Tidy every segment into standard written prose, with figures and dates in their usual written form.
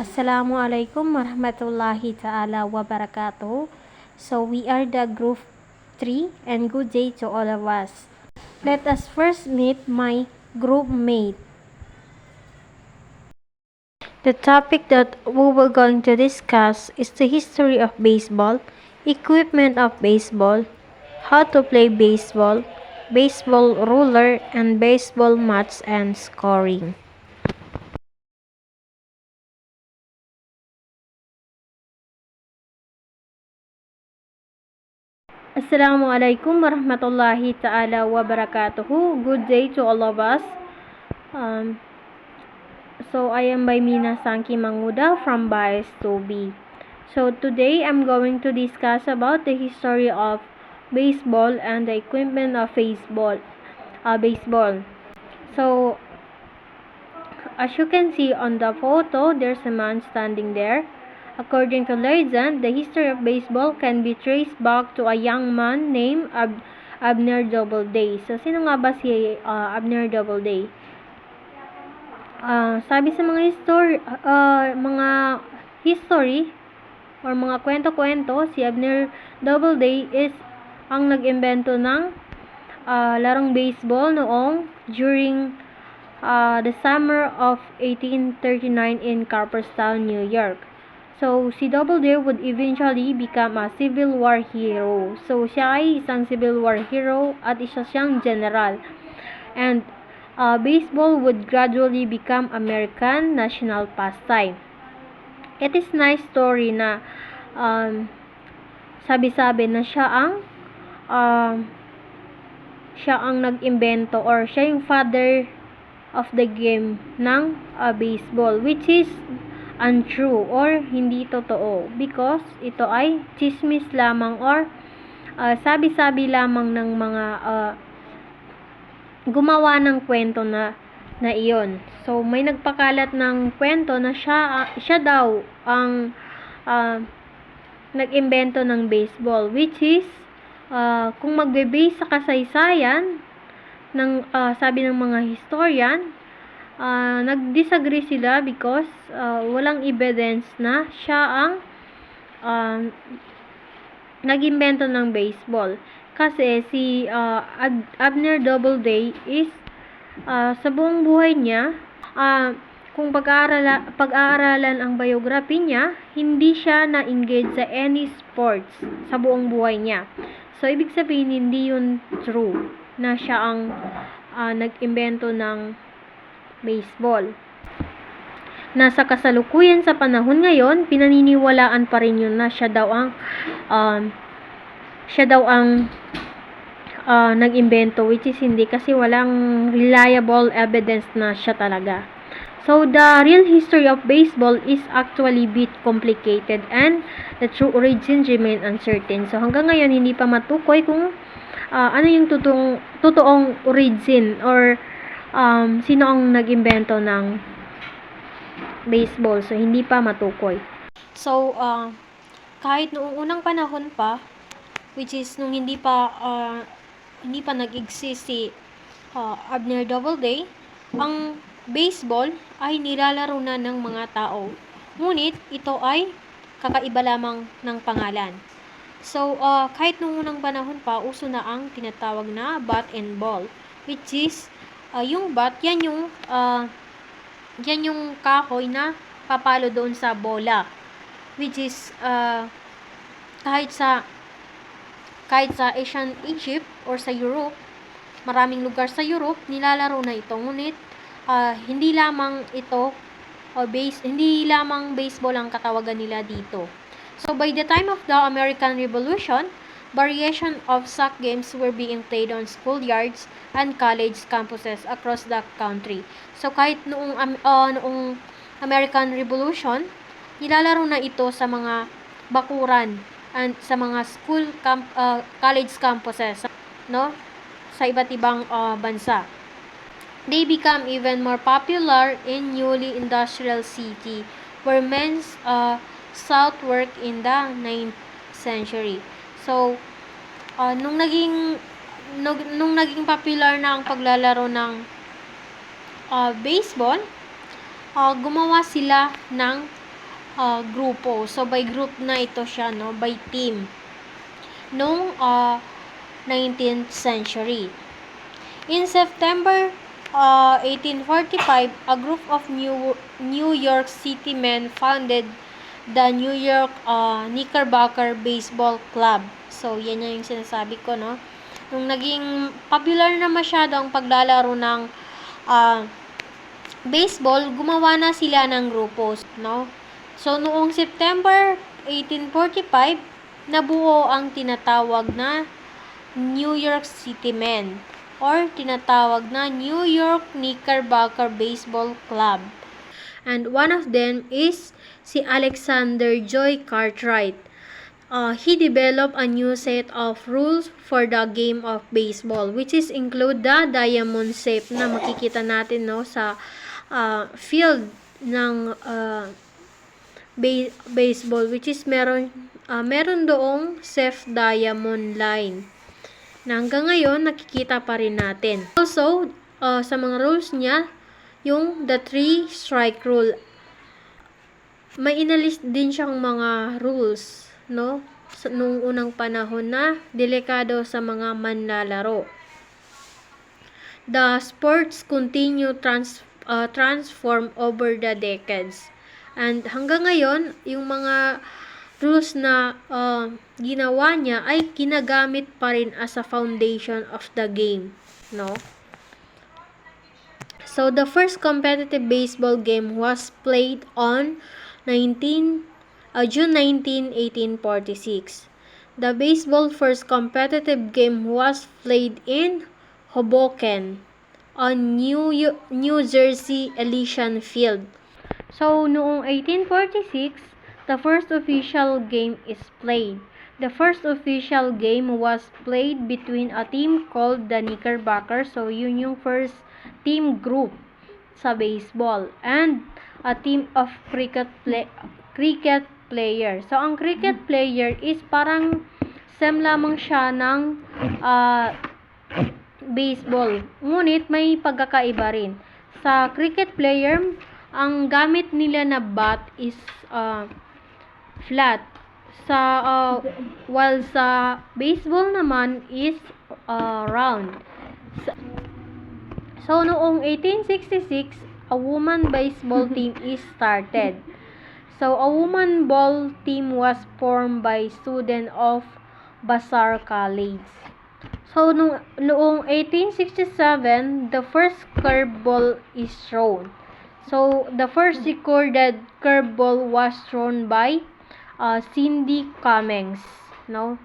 Assalamualaikum warahmatullahi ta'ala wabarakatuh. So we are the group 3 and good day to all of us. Let us first meet my group mate. The topic that we were going to discuss is the history of baseball, equipment of baseball, how to play baseball, baseball ruler, and baseball match and scoring. Assalamualaikum warahmatullahi ta'ala wabarakatuh. Good day to all of us. So I am Baimina Sanki Manguda from Bias 2B. So today I'm going to discuss about the history of baseball and the equipment of baseball. So as you can see on the photo, there's a man standing there. According to legend, the history of baseball can be traced back to a young man named Abner Doubleday. So, sino nga ba si Abner Doubleday? Sabi sa mga history or mga kwento-kwento, si Abner Doubleday is ang nag-imbento ng larong baseball noong during the summer of 1839 in Cooperstown, New York. So, si Doubleday would eventually become a Civil War hero. So, siya ay isang Civil War hero at isa siyang general. And baseball would gradually become American national pastime. It is nice story na sabi-sabi na siya ang nag-imbento or siya yung father of the game ng baseball, which is untrue or hindi totoo because ito ay chismis lamang or sabi-sabi lamang ng mga gumawa ng kwento na iyon. So may nagpakalat ng kwento na siya daw ang nag-imbento ng baseball, which is kung magbe-base sa kasaysayan ng sabi ng mga historian, nag-disagree sila because walang evidence na siya ang nag-imbento ng baseball. Kasi si Abner Doubleday is sa buong buhay niya, kung pag-aaralan ang biography niya, hindi siya na-engage sa any sports sa buong buhay niya. So, ibig sabihin, hindi yun true na siya ang nag-imbento ng baseball. Nasa kasalukuyan sa panahon ngayon, pinaniniwalaan pa rin yun na siya daw ang nag-imbento, which is hindi kasi walang reliable evidence na siya talaga. So, the real history of baseball is actually bit complicated and the true origin remain uncertain. So, hanggang ngayon, hindi pa matukoy kung ano yung totoong origin or sino ang nag-imbento ng baseball. So, hindi pa matukoy. So, kahit noong unang panahon pa, which is nung hindi pa nag-exist si Abner Doubleday, ang baseball ay nilalaro na ng mga tao. Ngunit, ito ay kakaiba lamang ng pangalan. So, kahit noong unang panahon pa, uso na ang tinatawag na bat and ball, which is yung bat, yan yung kahoy na papalo doon sa bola, which is kahit sa Asian Egypt or sa Europe, maraming lugar sa Europe nilalaro na ito. Ngunit hindi lamang baseball ang katawagan nila dito. So by the time of the American Revolution, variation of soccer games were being played on schoolyards and college campuses across the country. So kahit noong American Revolution, nilalaro na ito sa mga bakuran and sa mga college campuses, no, sa iba't ibang bansa. They become even more popular in newly industrial city where men sought work in the 9th century. So, nung naging popular na ang paglalaro ng baseball, gumawa sila ng grupo. So, by group na ito siya, no? By team. Noong 19th century. In September 1845, a group of New York City men founded the New York Knickerbocker Baseball Club. So, yan yung sinasabi ko, no? Nung naging popular na masyado ang paglalaro ng baseball, gumawa na sila ng grupo, no? So, noong September 1845, nabuo ang tinatawag na New York City Men or tinatawag na New York Knickerbocker Baseball Club. And one of them is si Alexander Joy Cartwright. He developed a new set of rules for the game of baseball, which is include the diamond shape na makikita natin, no, sa field ng baseball, which is meron doong safe diamond line na hanggang ngayon nakikita pa rin natin. Also, sa mga rules niya, yung the 3 strike rule, may inalis din siyang mga rules, no, nung unang panahon na delikado sa mga manlalaro. The sports continue transform over the decades. And hanggang ngayon, yung mga rules na ginawa niya ay ginagamit pa rin as a foundation of the game, no? So, the first competitive baseball game was played on June 19, 1846. The baseball first competitive game was played in Hoboken on New Jersey Elysian Field. So, noong 1846, the first official game is played. The first official game was played between a team called the Knickerbockers. So, yun yung first team group sa baseball. And a team of cricket player. So, ang cricket player is parang same lamang siya ng baseball. Ngunit may pagkakaiba rin. Sa cricket player, ang gamit nila na bat is flat. While sa baseball naman is round. So, noong 1866, a woman baseball team is started. So, a woman ball team was formed by student of Vassar College. So, noong 1867, the first curveball is thrown. So, the first recorded curveball was thrown by Cindy Cummings, no?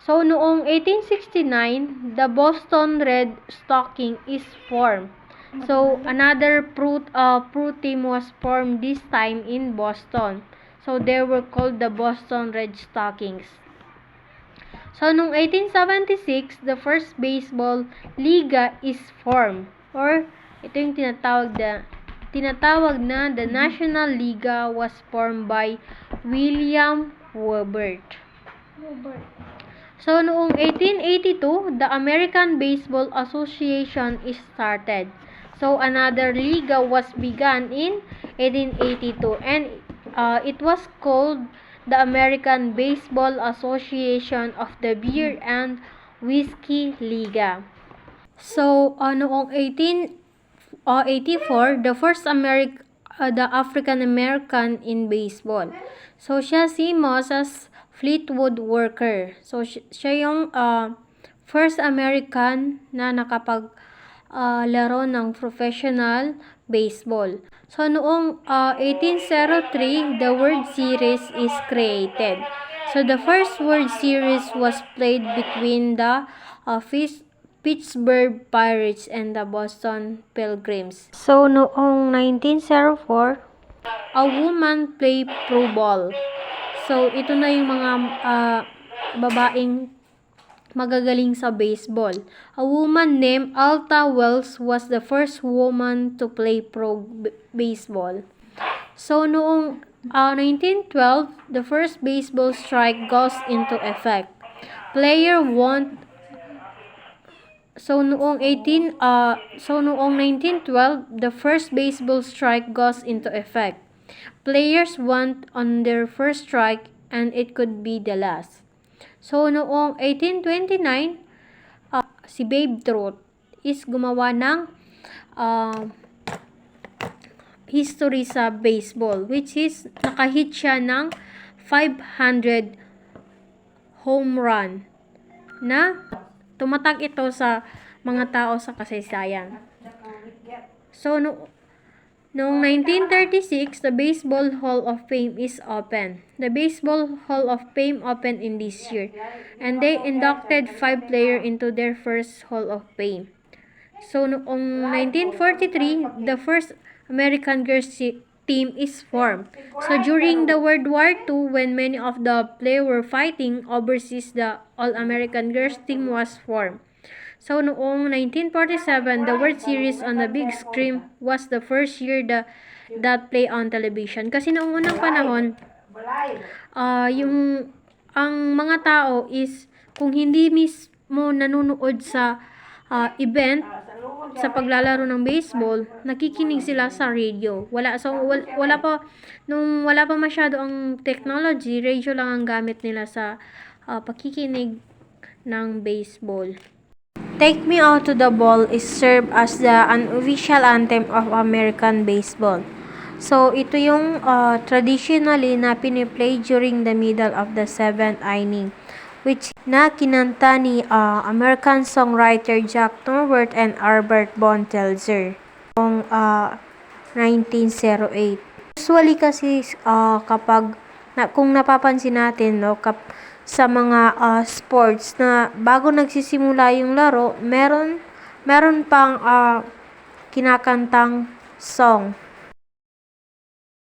So, noong 1869, the Boston Red Stocking is formed. So, another pro team was formed this time in Boston. So, they were called the Boston Red Stockings. So, noong 1876, the first baseball liga is formed. Or, ito yung tinatawag na the National Liga was formed by William Wobert. So, noong 1882, the American Baseball Association is started. So, another liga was begun in 1882 and it was called the American Baseball Association of the Beer and Whiskey Liga. So, noong 1884, the first the African American in baseball. So, siya si Moses Fleetwood Walker. So, siya yung first American na nakapag-laro ng professional baseball. So, noong 1803, the World Series is created. So, the first World Series was played between the Pittsburgh Pirates and the Boston Pilgrims. So, noong 1904, a woman play pro ball. So, ito na yung mga babaeng magagaling sa baseball. A woman named Alta Wells was the first woman to play pro baseball. So, noong 1912, the first baseball strike goes into effect. Player won't So noong 1912, the first baseball strike goes into effect. players want on their first strike and it could be the last. So, noong 1829, si Babe Ruth is gumawa ng history sa baseball, which is nakahit siya ng 500 home run na tumatak ito sa mga tao sa kasaysayan. So, noong 1936, the Baseball Hall of Fame is open. The Baseball Hall of Fame opened in this year, and they inducted 5 players into their first Hall of Fame. So, noong 1943, the first American girls team is formed. So, during the World War II, when many of the players were fighting overseas, the All-American girls team was formed. So, noong 1947, the World Series on the big screen was the first year that play on television. Kasi noong unang panahon, ang mga tao is, kung hindi mismo nanonood sa event, sa paglalaro ng baseball, nakikinig sila sa radio. Wala pa masyado ang technology, radio lang ang gamit nila sa pakikinig ng baseball. Take Me Out to the Ball is served as the unofficial anthem of American baseball. So, ito yung traditionally na piniplay during the middle of the 7th inning, which na kinanta ni American songwriter Jack Norworth and Albert Bontelzer noong 1908. Usually kasi kung napapansin natin, no, sa mga sports na bago nagsisimula yung laro, meron pang kinakantang song.